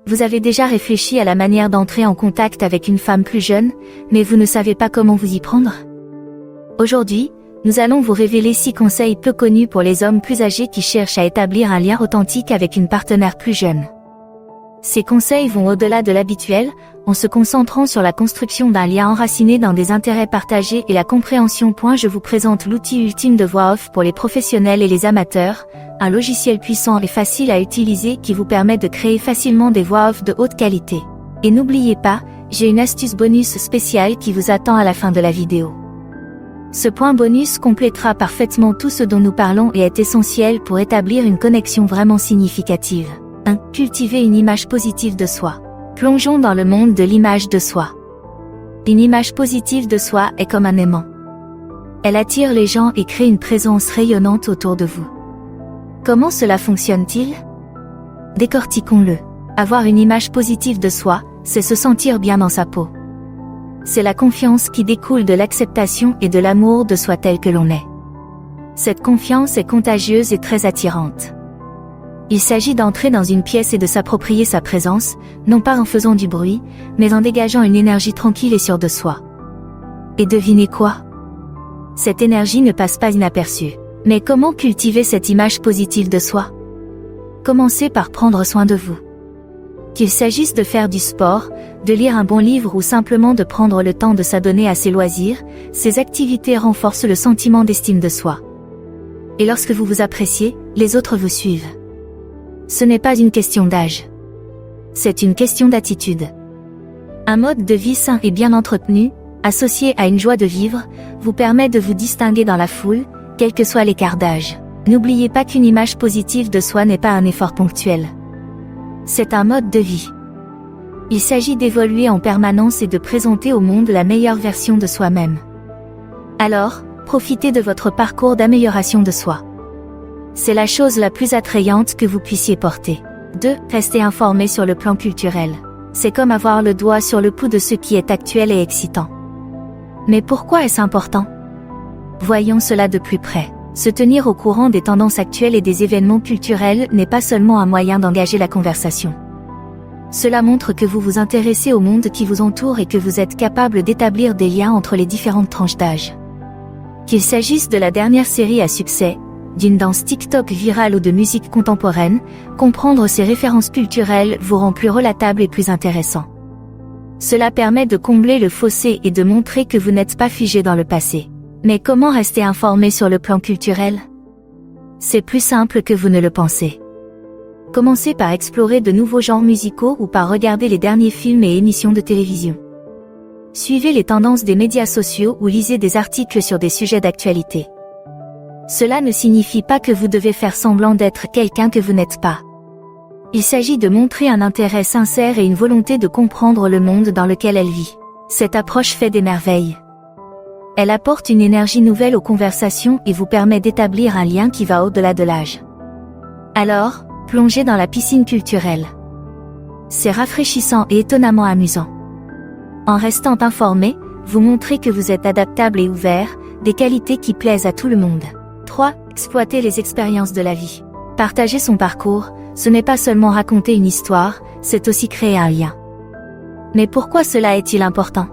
Vous avez déjà réfléchi à la manière d'entrer en contact avec une femme plus jeune, mais vous ne savez pas comment vous y prendre? Aujourd'hui, nous allons vous révéler 6 conseils peu connus pour les hommes plus âgés qui cherchent à établir un lien authentique avec une partenaire plus jeune. Ces conseils vont au-delà de l'habituel, en se concentrant sur la construction d'un lien enraciné dans des intérêts partagés et la compréhension. Je vous présente l'outil ultime de voix off pour les professionnels et les amateurs, un logiciel puissant et facile à utiliser qui vous permet de créer facilement des voix off de haute qualité. Et n'oubliez pas, j'ai une astuce bonus spéciale qui vous attend à la fin de la vidéo. Ce point bonus complétera parfaitement tout ce dont nous parlons et est essentiel pour établir une connexion vraiment significative. 1. Cultiver une image positive de soi. Plongeons dans le monde de l'image de soi. Une image positive de soi est comme un aimant. Elle attire les gens et crée une présence rayonnante autour de vous. Comment cela fonctionne-t-il? Décortiquons-le. Avoir une image positive de soi, c'est se sentir bien dans sa peau. C'est la confiance qui découle de l'acceptation et de l'amour de soi tel que l'on est. Cette confiance est contagieuse et très attirante. Il s'agit d'entrer dans une pièce et de s'approprier sa présence, non pas en faisant du bruit, mais en dégageant une énergie tranquille et sûre de soi. Et devinez quoi? Cette énergie ne passe pas inaperçue. Mais comment cultiver cette image positive de soi? Commencez par prendre soin de vous. Qu'il s'agisse de faire du sport, de lire un bon livre ou simplement de prendre le temps de s'adonner à ses loisirs, ces activités renforcent le sentiment d'estime de soi. Et lorsque vous vous appréciez, les autres vous suivent. Ce n'est pas une question d'âge. C'est une question d'attitude. Un mode de vie sain et bien entretenu, associé à une joie de vivre, vous permet de vous distinguer dans la foule, quel que soit l'écart d'âge. N'oubliez pas qu'une image positive de soi n'est pas un effort ponctuel. C'est un mode de vie. Il s'agit d'évoluer en permanence et de présenter au monde la meilleure version de soi-même. Alors, profitez de votre parcours d'amélioration de soi. C'est la chose la plus attrayante que vous puissiez porter. 2. Restez informé sur le plan culturel. C'est comme avoir le doigt sur le pouls de ce qui est actuel et excitant. Mais pourquoi est-ce important? Voyons cela de plus près. Se tenir au courant des tendances actuelles et des événements culturels n'est pas seulement un moyen d'engager la conversation. Cela montre que vous vous intéressez au monde qui vous entoure et que vous êtes capable d'établir des liens entre les différentes tranches d'âge. Qu'il s'agisse de la dernière série à succès, d'une danse TikTok virale ou de musique contemporaine, comprendre ces références culturelles vous rend plus relatable et plus intéressant. Cela permet de combler le fossé et de montrer que vous n'êtes pas figé dans le passé. Mais comment rester informé sur le plan culturel? C'est plus simple que vous ne le pensez. Commencez par explorer de nouveaux genres musicaux ou par regarder les derniers films et émissions de télévision. Suivez les tendances des médias sociaux ou lisez des articles sur des sujets d'actualité. Cela ne signifie pas que vous devez faire semblant d'être quelqu'un que vous n'êtes pas. Il s'agit de montrer un intérêt sincère et une volonté de comprendre le monde dans lequel elle vit. Cette approche fait des merveilles. Elle apporte une énergie nouvelle aux conversations et vous permet d'établir un lien qui va au-delà de l'âge. Alors, plongez dans la piscine culturelle. C'est rafraîchissant et étonnamment amusant. En restant informé, vous montrez que vous êtes adaptable et ouvert, des qualités qui plaisent à tout le monde. 3. Exploiter les expériences de la vie. Partager son parcours, ce n'est pas seulement raconter une histoire, c'est aussi créer un lien. Mais pourquoi cela est-il important?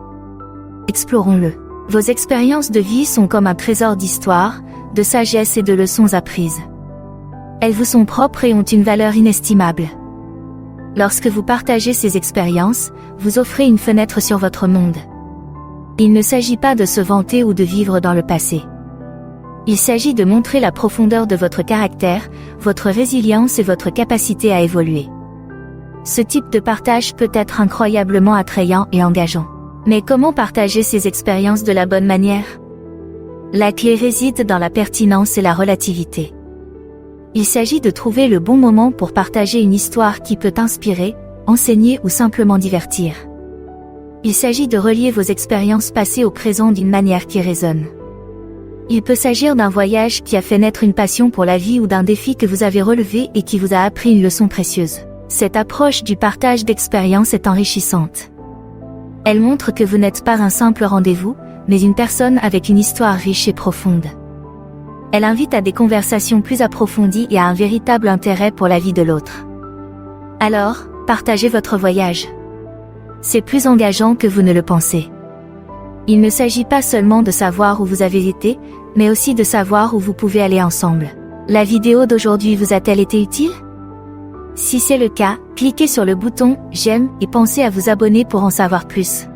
Explorons-le. Vos expériences de vie sont comme un trésor d'histoire, de sagesse et de leçons apprises. Elles vous sont propres et ont une valeur inestimable. Lorsque vous partagez ces expériences, vous offrez une fenêtre sur votre monde. Il ne s'agit pas de se vanter ou de vivre dans le passé. Il s'agit de montrer la profondeur de votre caractère, votre résilience et votre capacité à évoluer. Ce type de partage peut être incroyablement attrayant et engageant. Mais comment partager ces expériences de la bonne manière? La clé réside dans la pertinence et la relativité. Il s'agit de trouver le bon moment pour partager une histoire qui peut inspirer, enseigner ou simplement divertir. Il s'agit de relier vos expériences passées au présent d'une manière qui résonne. Il peut s'agir d'un voyage qui a fait naître une passion pour la vie ou d'un défi que vous avez relevé et qui vous a appris une leçon précieuse. Cette approche du partage d'expériences est enrichissante. Elle montre que vous n'êtes pas un simple rendez-vous, mais une personne avec une histoire riche et profonde. Elle invite à des conversations plus approfondies et à un véritable intérêt pour la vie de l'autre. Alors, partagez votre voyage. C'est plus engageant que vous ne le pensez. Il ne s'agit pas seulement de savoir où vous avez été, mais aussi de savoir où vous pouvez aller ensemble. La vidéo d'aujourd'hui vous a-t-elle été utile? Si c'est le cas, cliquez sur le bouton « J'aime » et pensez à vous abonner pour en savoir plus.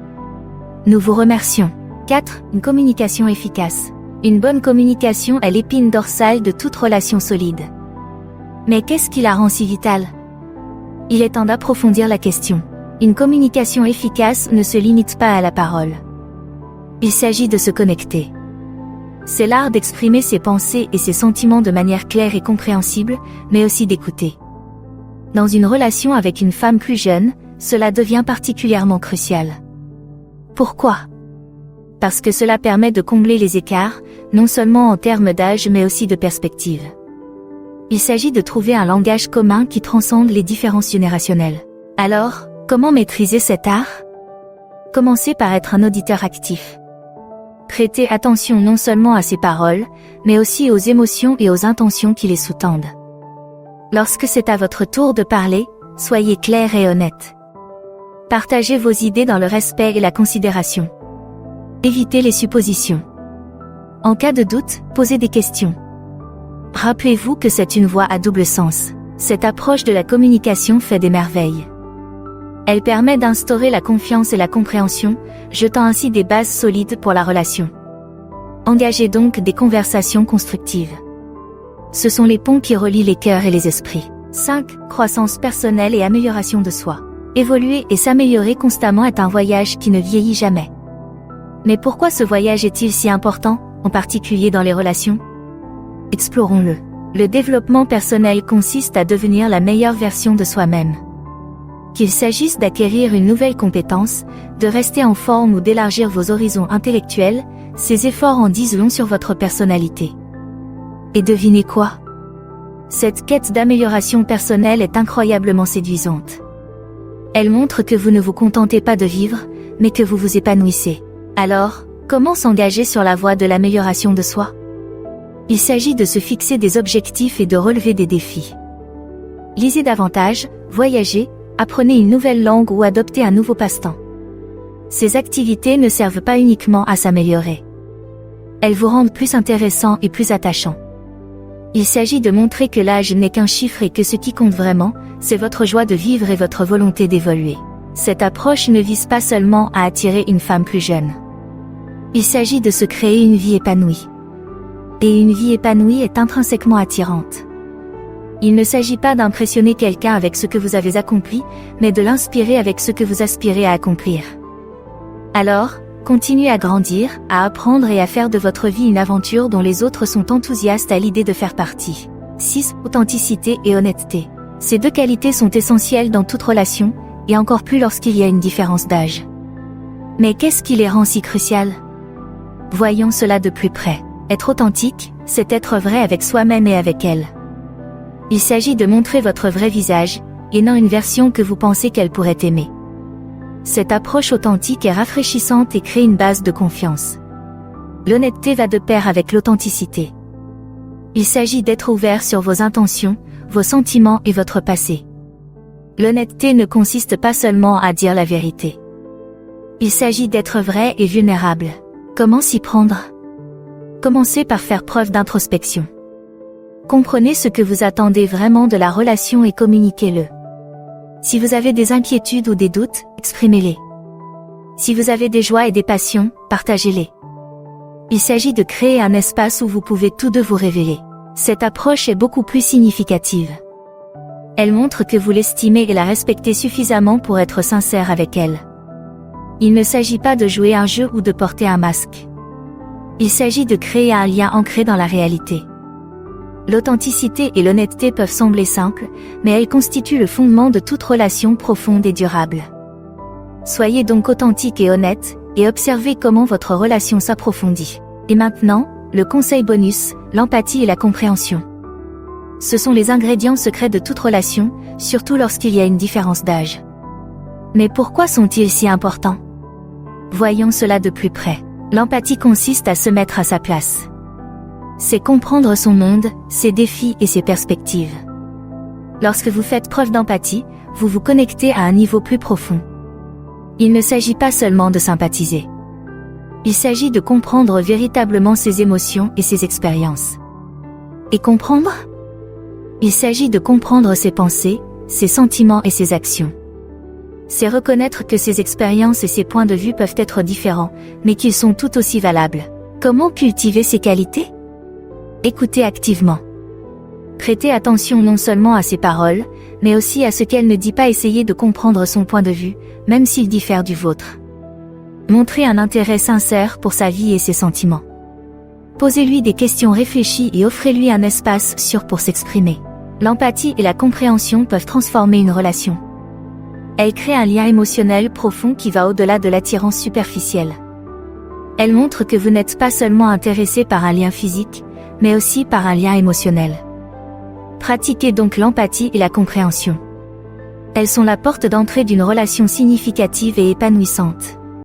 Nous vous remercions. 4. Une communication efficace. Une bonne communication est l'épine dorsale de toute relation solide. Mais qu'est-ce qui la rend si vitale? Il est temps d'approfondir la question. Une communication efficace ne se limite pas à la parole. Il s'agit de se connecter. C'est l'art d'exprimer ses pensées et ses sentiments de manière claire et compréhensible, mais aussi d'écouter. Dans une relation avec une femme plus jeune, cela devient particulièrement crucial. Pourquoi? Parce que cela permet de combler les écarts, non seulement en termes d'âge mais aussi de perspective. Il s'agit de trouver un langage commun qui transcende les différences générationnelles. Alors, comment maîtriser cet art? Commencez par être un auditeur actif. Prêtez attention non seulement à ses paroles, mais aussi aux émotions et aux intentions qui les sous-tendent. Lorsque c'est à votre tour de parler, soyez clair et honnête. Partagez vos idées dans le respect et la considération. Évitez les suppositions. En cas de doute, posez des questions. Rappelez-vous que c'est une voie à double sens. Cette approche de la communication fait des merveilles. Elle permet d'instaurer la confiance et la compréhension, jetant ainsi des bases solides pour la relation. Engagez donc des conversations constructives. Ce sont les ponts qui relient les cœurs et les esprits. 5. Croissance personnelle et amélioration de soi. Évoluer et s'améliorer constamment est un voyage qui ne vieillit jamais. Mais pourquoi ce voyage est-il si important, en particulier dans les relations? Explorons-le. Le développement personnel consiste à devenir la meilleure version de soi-même. Qu'il s'agisse d'acquérir une nouvelle compétence, de rester en forme ou d'élargir vos horizons intellectuels, ces efforts en disent long sur votre personnalité. Et devinez quoi? Cette quête d'amélioration personnelle est incroyablement séduisante. Elle montre que vous ne vous contentez pas de vivre, mais que vous vous épanouissez. Alors, comment s'engager sur la voie de l'amélioration de soi? Il s'agit de se fixer des objectifs et de relever des défis. Lisez davantage, voyagez, apprenez une nouvelle langue ou adoptez un nouveau passe-temps. Ces activités ne servent pas uniquement à s'améliorer. Elles vous rendent plus intéressant et plus attachant. Il s'agit de montrer que l'âge n'est qu'un chiffre et que ce qui compte vraiment, c'est votre joie de vivre et votre volonté d'évoluer. Cette approche ne vise pas seulement à attirer une femme plus jeune. Il s'agit de se créer une vie épanouie. Et une vie épanouie est intrinsèquement attirante. Il ne s'agit pas d'impressionner quelqu'un avec ce que vous avez accompli, mais de l'inspirer avec ce que vous aspirez à accomplir. Alors, continuez à grandir, à apprendre et à faire de votre vie une aventure dont les autres sont enthousiastes à l'idée de faire partie. 6. Authenticité et honnêteté. Ces deux qualités sont essentielles dans toute relation, et encore plus lorsqu'il y a une différence d'âge. Mais qu'est-ce qui les rend si cruciales? Voyons cela de plus près. Être authentique, c'est être vrai avec soi-même et avec elle. Il s'agit de montrer votre vrai visage, et non une version que vous pensez qu'elle pourrait aimer. Cette approche authentique est rafraîchissante et crée une base de confiance. L'honnêteté va de pair avec l'authenticité. Il s'agit d'être ouvert sur vos intentions, vos sentiments et votre passé. L'honnêteté ne consiste pas seulement à dire la vérité. Il s'agit d'être vrai et vulnérable. Comment s'y prendre? Commencez par faire preuve d'introspection. Comprenez ce que vous attendez vraiment de la relation et communiquez-le. Si vous avez des inquiétudes ou des doutes, exprimez-les. Si vous avez des joies et des passions, partagez-les. Il s'agit de créer un espace où vous pouvez tous deux vous révéler. Cette approche est beaucoup plus significative. Elle montre que vous l'estimez et la respectez suffisamment pour être sincère avec elle. Il ne s'agit pas de jouer un jeu ou de porter un masque. Il s'agit de créer un lien ancré dans la réalité. L'authenticité et l'honnêteté peuvent sembler simples, mais elles constituent le fondement de toute relation profonde et durable. Soyez donc authentique et honnête, et observez comment votre relation s'approfondit. Et maintenant, le conseil bonus, l'empathie et la compréhension. Ce sont les ingrédients secrets de toute relation, surtout lorsqu'il y a une différence d'âge. Mais pourquoi sont-ils si importants? Voyons cela de plus près. L'empathie consiste à se mettre à sa place. C'est comprendre son monde, ses défis et ses perspectives. Lorsque vous faites preuve d'empathie, vous vous connectez à un niveau plus profond. Il ne s'agit pas seulement de sympathiser. Il s'agit de comprendre véritablement ses émotions et ses expériences. Et comprendre? Il s'agit de comprendre ses pensées, ses sentiments et ses actions. C'est reconnaître que ses expériences et ses points de vue peuvent être différents, mais qu'ils sont tout aussi valables. Comment cultiver ces qualités? Écoutez activement. Prêtez attention non seulement à ses paroles, mais aussi à ce qu'elle ne dit pas. Essayez de comprendre son point de vue, même s'il diffère du vôtre. Montrez un intérêt sincère pour sa vie et ses sentiments. Posez-lui des questions réfléchies et offrez-lui un espace sûr pour s'exprimer. L'empathie et la compréhension peuvent transformer une relation. Elles créent un lien émotionnel profond qui va au-delà de l'attirance superficielle. Elles montrent que vous n'êtes pas seulement intéressé par un lien physique, mais aussi par un lien émotionnel. Pratiquez donc l'empathie et la compréhension. Elles sont la porte d'entrée d'une relation significative et épanouissante.